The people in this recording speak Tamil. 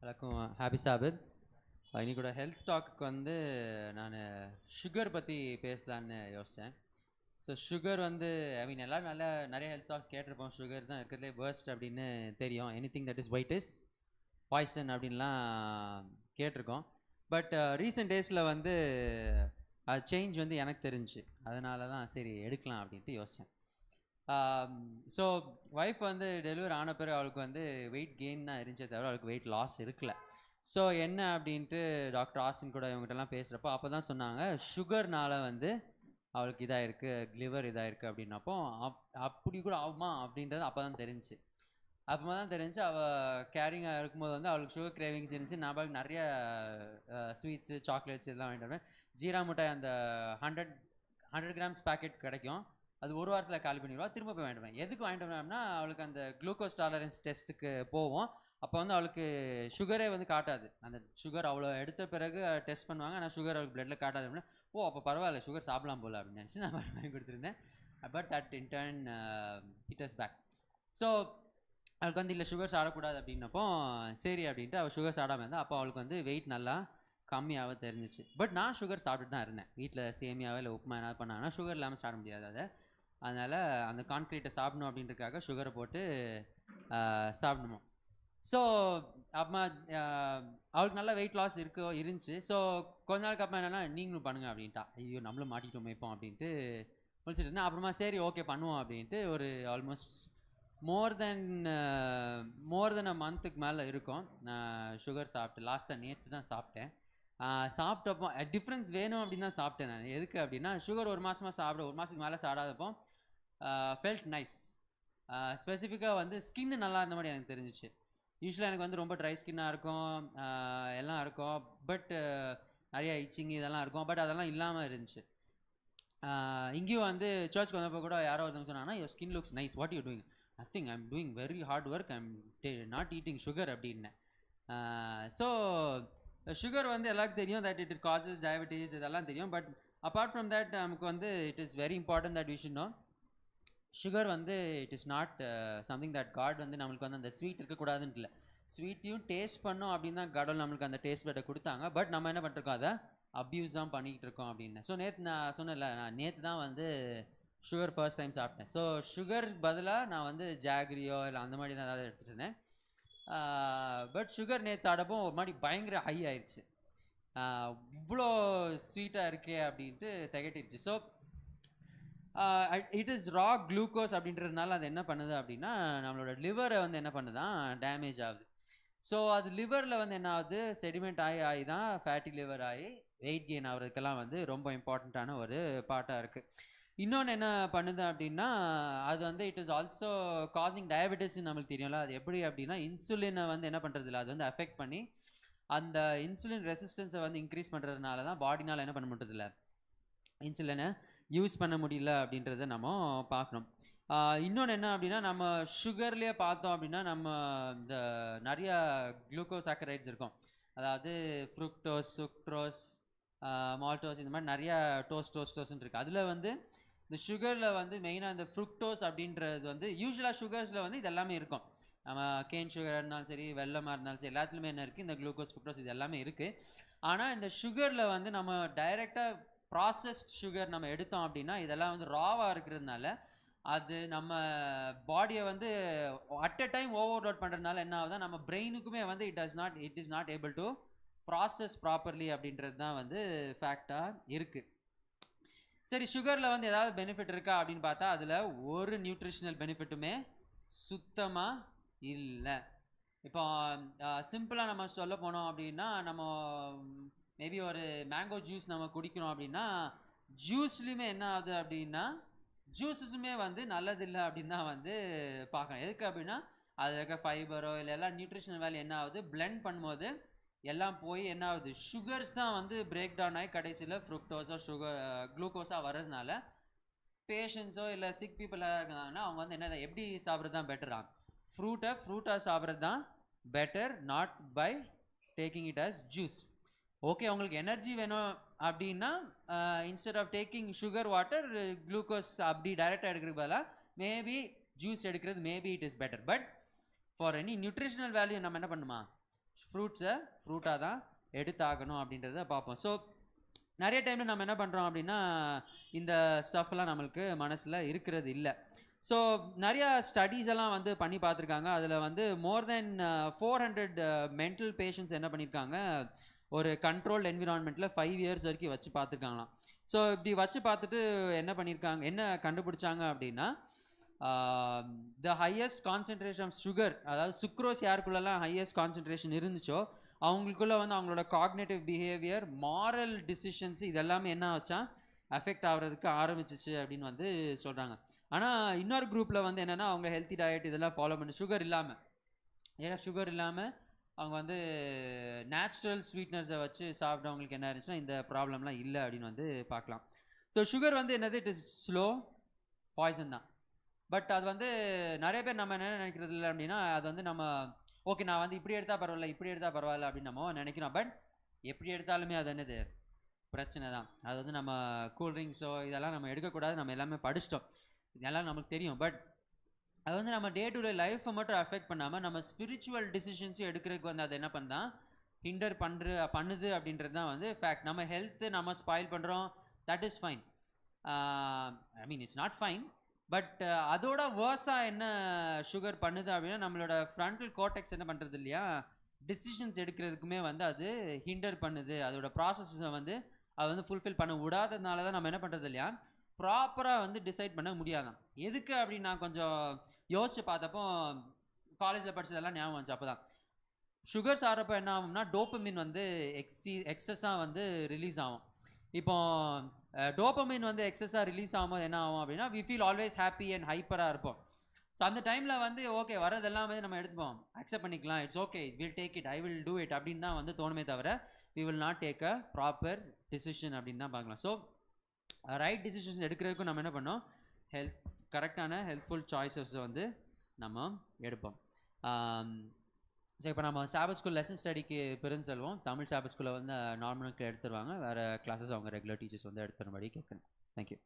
எல்லாருக்கும் ஹாப்பி சாபித். இன்னைக்கு கூட ஹெல்த் டாக்கு வந்து நான் சுகர் பற்றி பேசலான்னு யோசித்தேன். ஸோ சுகர் வந்து எல்லோரும் நிறைய ஹெல்த் டாக்ஸ் கேட்டிருப்போம். சுகர் தான் இருக்கிறதுலே வேர்ஸ்ட் அப்படின்னு தெரியும். Anything that is white is poison அப்படின்லாம் கேட்டிருக்கோம். பட் ரீசெண்ட் டேஸில் வந்து சேஞ்ச் வந்து எனக்கு தெரிஞ்சு, அதனால தான் சரி எடுக்கலாம் அப்படின்ட்டு யோசித்தேன். ஸோ ஒய்ஃப் வந்து டெலிவரி ஆன பிறகு அவளுக்கு வந்து வெயிட் கெயின் தான் இருந்துச்சே தவிர அவளுக்கு வெயிட் லாஸ் இருக்கல. ஸோ என்ன அப்படின்ட்டு டாக்டர் ஆசின் கூட இவங்ககிட்டலாம் பேசுகிறப்போ அப்போ தான் சொன்னாங்க சுகர்னால வந்து அவளுக்கு இதாக இருக்குது, லிவர் இதாக இருக்குது அப்படின்னப்போ அப்படி கூட ஆகுமா அப்படின்றது அப்போ தான் தெரிஞ்சு. அப்போ தான் தெரிஞ்சு அவள் கேரிங்காக இருக்கும்போது வந்து அவளுக்கு சுகர் கிரேவிங்ஸ் இருந்துச்சு. நான் நிறைய ஸ்வீட்ஸு சாக்லேட்ஸ் இதெல்லாம் வாங்கிட்டு வருவேன். ஜீரா மிட்டாய் அந்த 100 கிராம்ஸ் பேக்கெட் கிடைக்கும், அது ஒரு வாரத்தில் காலி பண்ணிடுவா. திரும்ப போய் வாங்கிட்டு வருவேன். எதுக்கு வாங்கிட்டு வருவேன்னா அவளுக்கு அந்த குளுக்கோஸ் டாலரன்ஸ் டெஸ்ட்டுக்கு போவோம். அப்போ வந்து அவளுக்கு சுகரே வந்து காட்டாது. அந்த சுகர் அவ்வளோ எடுத்த பிறகு டெஸ்ட் பண்ணுவாங்க, ஆனால் சுகர் அவளுக்கு பிளட்டில் காட்டாது அப்படின்னா ஓ அப்போ பரவாயில்ல சுகர் சாப்பிடலாம் போல் அப்படின்னு நினச்சி நான் வாங்கி கொடுத்துருந்தேன். But that in turn it is back. So அவளுக்கு வந்து இல்லை சுகர் சாப்பிடக்கூடாது அப்படின்னப்போ சரி அப்படின்ட்டு அவள் சுகர் சாப்பிடாமல் இருந்தால் அப்போ அவளுக்கு வந்து வெயிட் நல்லா கம்மியாக தெரிஞ்சிச்சு. பட் நான் சுகர் சாப்பிட்டுட்டு தான் இருந்தேன். வீட்டில் சேமியாவே இல்லை உப்புமா ஏதாவது பண்ணாங்கன்னா சுகர் இல்லாமல் சாப்பிட முடியாது. அதை அதனால் அந்த கான்க்ரீட்டை சாப்பிடணும் அப்படின்றதுக்காக சுகரை போட்டு சாப்பிடணும். ஸோ அப்புறமா அவளுக்கு நல்லா வெயிட் லாஸ் இருந்துச்சு. ஸோ கொஞ்ச நாளுக்கு அப்புறம் என்னென்னா நீங்களும் பண்ணுங்க அப்படின்ட்டா. ஐயோ நம்மளும் மாட்டிக்கிட்டோம் இப்போ அப்படின்ட்டு முடிச்சுட்டு இருந்தேன். அப்புறமா சரி ஓகே பண்ணுவோம் அப்படின்ட்டு ஒரு ஆல்மோஸ்ட் மோர் தென் அ மந்த்துக்கு மேலே இருக்கும் நான் சுகர் சாப்பிட்டு. லாஸ்ட்டாக நேற்று தான் சாப்பிட்டேன். சாப்பிட்டப்போ டிஃப்ரென்ஸ் வேணும் அப்படின்னு தான் சாப்பிட்டேன் நான். எதுக்கு அப்படின்னா சுகர் ஒரு மாதத்துக்கு மேலே சாப்பிடாதப்போ ஃபெல்ட் நைஸ். ஸ்பெசிஃபிக்காக வந்து ஸ்கின்னு நல்லா இருந்த மாதிரி எனக்கு தெரிஞ்சிச்சு. யூஸ்வலாக எனக்கு வந்து ரொம்ப ட்ரை ஸ்கின்னாக இருக்கும், எல்லாம் இருக்கும். பட் நிறைய இச்சிங் இதெல்லாம் இருக்கும். பட் அதெல்லாம் இல்லாமல் இருந்துச்சு. இங்கேயும் வந்து சர்ச்சுக்கு வந்தப்போ கூட யாரோ ஒருத்தவங்க சொன்னாங்கன்னா your skin looks nice, what you doing? Nothing, I'm doing very hard work, I'm not eating sugar அப்படின்னேன். ஸோ சுகர் வந்து எல்லாருக்கும் தெரியும் தட் இட் காசஸ் டயபெட்டிஸ் இதெல்லாம் தெரியும். பட் அப்பார்ட் ஃப்ரம் தட் நமக்கு வந்து it is very important that we should know sugar வந்து it is not something that God வந்து நம்மளுக்கு வந்து அந்த ஸ்வீட் இருக்கக்கூடாதுன்ட்டு இல்லை. ஸ்வீட்டையும் டேஸ்ட் பண்ணோம் அப்படின்னு தான் கடவுள் நம்மளுக்கு அந்த டேஸ்ட் பட்டை கொடுத்தாங்க. பட் நம்ம என்ன பண்ணிருக்கோம், அதை அப்யூஸ் தான் பண்ணிக்கிட்டு இருக்கோம் அப்படின்னு. ஸோ நான் சொன்னேன்ல, நான் நேற்று தான் வந்து சுகர் ஃபர்ஸ்ட் டைம் சாப்பிட்டேன். ஸோ சுகருக்கு பதிலாக நான் வந்து ஜாகரியோ இல்லை அந்த மாதிரி தான் ஏதாவது எடுத்துகிட்டு இருந்தேன். பட் சுகர் நேற்று சாப்பிட்டப்போ ஒரு மாதிரி பயங்கர ஹை ஆயிடுச்சு. இவ்வளோ ஸ்வீட்டாக இருக்கே அப்படின்ட்டு திகட்டிடுச்சு. So it is raw glucose அப்படின்றதுனால அது என்ன பண்ணுது அப்படின்னா நம்மளோட லிவரை வந்து என்ன பண்ணுதான் டேமேஜ் ஆகுது. ஸோ அது லிவரில் வந்து என்ன ஆகுது, செடிமெண்ட் ஆகி தான் ஃபேட்டி லிவர் ஆகி வெயிட் கெயின் ஆகிறதுக்கெல்லாம் வந்து ரொம்ப இம்பார்ட்டண்ட்டான ஒரு பார்ட்டாக இருக்குது. இன்னொன்று என்ன பண்ணுது அப்படின்னா அது வந்து it is also causing diabetes. நம்மளுக்கு தெரியும்ல அது எப்படி அப்படின்னா இன்சுலினை வந்து என்ன பண்ணுறது இல்லை, அது வந்து அஃபெக்ட் பண்ணி அந்த இன்சுலின் ரெசிஸ்டன்ஸை வந்து இன்க்ரீஸ் பண்ணுறதுனால தான் பாடினால் என்ன பண்ண முடியறதில்ல, இன்சுலினை யூஸ் பண்ண முடியல அப்படின்றத நம்ம பார்க்கணும். இன்னொன்று என்ன அப்படின்னா நம்ம சுகர்லேயே பார்த்தோம் அப்படின்னா நம்ம இந்த நிறையா குளுக்கோசாக்கரைட்ஸ் இருக்கும். அதாவது ஃப்ருக்டோஸ், சுக்ரோஸ், மால்டோஸ், இந்த மாதிரி நிறையா டோஸ்ன்னு இருக்குது. அதில் வந்து இந்த சுகரில் வந்து மெயினாக இந்த ஃப்ருக்டோஸ் அப்படின்றது வந்து யூஸ்வலாக சுகர்ஸில் வந்து இது எல்லாமே இருக்கும். நம்ம கேன் சுகராக இருந்தாலும் சரி, வெள்ளமாக இருந்தாலும் சரி, எல்லாத்துலேயுமே என்ன இருக்குது, இந்த குளுக்கோஸ், ஃப்ருக்டோஸ் இது எல்லாமே இருக்குது. ஆனால் இந்த சுகரில் வந்து நம்ம டைரெக்டாக ப்ராசஸ்ட் சுகர் நம்ம எடுத்தோம் அப்படின்னா இதெல்லாம் வந்து ராவாக இருக்கிறதுனால அது நம்ம பாடியை வந்து அட் எ டைம் ஓவர்லோட் பண்ணுறதுனால என்ன ஆகுதுன்னா நம்ம பிரெயினுக்குமே வந்து it is not able to process properly அப்படின்றது தான் வந்து ஃபேக்டாக இருக்குது. சரி, சுகரில் வந்து ஏதாவது பெனிஃபிட் இருக்கா அப்படின்னு பார்த்தா அதில் ஒரு நியூட்ரிஷனல் பெனிஃபிட்டுமே சுத்தமாக இல்லை. இப்போ சிம்பிளாக நம்ம சொல்ல போனோம் அப்படின்னா நம்ம மேபி ஒரு மேங்கோ ஜூஸ் நம்ம குடிக்கிறோம் அப்படின்னா ஜூஸ்லேயுமே என்ன ஆகுது அப்படின்னா ஜூஸஸுமே வந்து நல்லதில்லை அப்படின்னு தான் வந்து பார்க்கணும். எதுக்கு அப்படின்னா அதில் இருக்க ஃபைபரோ இல்லை எல்லாம் நியூட்ரிஷனல் வேல்யூ என்ன ஆகுது, பிளெண்ட் பண்ணும்போது எல்லாம் போய் என்ன ஆகுது, சுகர்ஸ் தான் வந்து பிரேக் டவுன் ஆகி கடைசியில் ஃப்ருக்டோஸோ குளுக்கோஸாக வர்றதுனால பேஷண்ட்ஸோ இல்லை சிக் பீப்புளாக இருந்தாங்கன்னா அவங்க வந்து என்ன எப்படி சாப்பிட்றது தான் பெட்டரா, ஃப்ரூட்டாக சாப்பிட்றது தான் better, not by taking it as juice. Okay, உங்களுக்கு எனர்ஜி வேணும் அப்படின்னா instead of taking sugar water glucose அப்படி டைரெக்டாக எடுக்கிறதுக்கு பதிலாக மேபி ஜூஸ் எடுக்கிறது maybe it is better. But for any nutritional value நம்ம என்ன பண்ணுமா, ஃப்ரூட்ஸை ஃப்ரூட்டாக தான் எடுத்தாகணும் அப்படின்றத பார்ப்போம். ஸோ நிறைய டைமில் நம்ம என்ன பண்ணுறோம் அப்படின்னா இந்த ஸ்டஃப்லாம் நம்மளுக்கு மனசில் இருக்கிறது இல்லை. ஸோ நிறையா ஸ்டடீஸ் எல்லாம் வந்து பண்ணி பார்த்துருக்காங்க. அதில் வந்து மோர் தென் 400 மென்டல் பேஷண்ட்ஸ் என்ன பண்ணியிருக்காங்க, ஒரு கண்ட்ரோல்டு என்விரான்மெண்ட்டில் 5 இயர்ஸ் வரைக்கும் வச்சு பார்த்துருக்காங்களாம். ஸோ இப்படி வச்சு பார்த்துட்டு என்ன பண்ணியிருக்காங்க, என்ன கண்டுபிடிச்சாங்க அப்படின்னா the highest concentration of sugar, அதாவது சுக்ரோஸ் யாருக்குள்ளெல்லாம் ஹையஸ்ட் கான்சன்ட்ரேஷன் இருந்துச்சோ அவங்களுக்குள்ள வந்து அவங்களோட காக்னேட்டிவ் பிஹேவியர், மாரல் டிசிஷன்ஸ் இதெல்லாமே என்ன ஆச்சா அஃபெக்ட் ஆகிறதுக்கு ஆரம்பிச்சிச்சு அப்படின்னு வந்து சொல்கிறாங்க. ஆனால் இன்னொரு குரூப்பில் வந்து என்னென்னா அவங்க ஹெல்த்தி டயட் இதெல்லாம் ஃபாலோ பண்ணி சுகர் இல்லாமல், ஏன்னா சுகர் இல்லாமல் அவங்க வந்து நேச்சுரல் ஸ்வீட்னர்ஸை வச்சு சாப்பிட்டவங்களுக்கு என்ன இருந்துச்சுன்னா இந்த ப்ராப்ளம்லாம் இல்லை அப்படின்னு வந்து பார்க்கலாம். ஸோ சுகர் வந்து என்னது, இட் இஸ் ஸ்லோ பாய்சன் தான். பட் அது வந்து நிறைய பேர் நம்ம என்ன நினைக்கிறது இல்லை அப்படின்னா அது வந்து நம்ம ஓகே நான் வந்து இப்படி எடுத்தால் பரவாயில்ல இப்படி எடுத்தால் பரவாயில்ல அப்படின்னு நம்ம நினைக்கிறோம். பட் எப்படி எடுத்தாலுமே அது என்னது பிரச்சனை தான். அது வந்து நம்ம கூல்ட்ரிங்க்ஸோ இதெல்லாம் நம்ம எடுக்கக்கூடாது, நம்ம எல்லாமே படிச்சிட்டோம், இதெல்லாம் நமக்கு தெரியும். பட் அது வந்து நம்ம டே டு டே லைஃப்பை மட்டும் அஃபெக்ட் பண்ணாமல் நம்ம ஸ்பிரிச்சுவல் டிசிஷன்ஸும் எடுக்கிறதுக்கு வந்து அது என்ன பண்ணால் ஹிண்டர் பண்ணுது அப்படின்றது தான் வந்து ஃபேக்ட். நம்ம ஹெல்த்து நம்ம ஸ்பாயில் பண்ணுறோம், that is fine. I mean it's not fine. But அதோட வேர்ஸாக என்ன சுகர் பண்ணுது அப்படின்னா நம்மளோட ஃப்ரண்டல் கோர்டெக்ஸ் என்ன பண்ணுறது இல்லையா, டிசிஷன்ஸ் எடுக்கிறதுக்குமே வந்து அது ஹிண்டர் பண்ணுது. அதோட ப்ராசஸை வந்து அது வந்து ஃபுல்ஃபில் பண்ண விடாததுனால தான் நம்ம என்ன பண்ணுறது இல்லையா ப்ராப்பராக வந்து டிசைட் பண்ண முடியாதான். எதுக்கு அப்படின்னு நான் கொஞ்சம் யோசிச்சு பார்த்தப்போ காலேஜில் படித்ததெல்லாம் ஞாபகம் வந்துச்சு. அப்போ தான் சுகர் சாப்பிட்றப்போ என்ன ஆகும்னா டோப்பமின் வந்து எக்ஸஸாக வந்து ரிலீஸ் ஆகும். இப்போ டோப்பமின் வந்து எக்ஸஸாக ரிலீஸ் ஆகும்போது என்ன ஆகும் அப்படின்னா we feel always happy and ஹைப்பராக இருப்போம். ஸோ அந்த டைமில் வந்து ஓகே வரதெல்லாம் வந்து நம்ம எடுத்துப்போம், அக்செப்ட் பண்ணிக்கலாம், it's okay will take it, I will do it அப்படின்னு தான் வந்து தோணுமே தவிர we will not take a proper decision அப்படின்னு தான் பார்க்கலாம். ஸோ ரைட் டிசிஷன்ஸ் எடுக்கிறதுக்கும் நம்ம என்ன பண்ணோம், கரெக்டான ஹெல்ப்ஃபுல் சாய்ஸஸை வந்து நம்ம எடுப்போம். ஸோ இப்போ நம்ம சாபத் ஸ்கூல் லெசன் ஸ்டடிக்கு பிரிந்து செல்வோம். தமிழ் சாபத் ஸ்கூலில் வந்து நார்மலுக்கு எடுத்துருவாங்க, வேறு கிளாஸஸ் அவங்க ரெகுலர் டீச்சர்ஸ் வந்து எடுத்துரும்படி கேட்குறேன். தேங்க்யூ.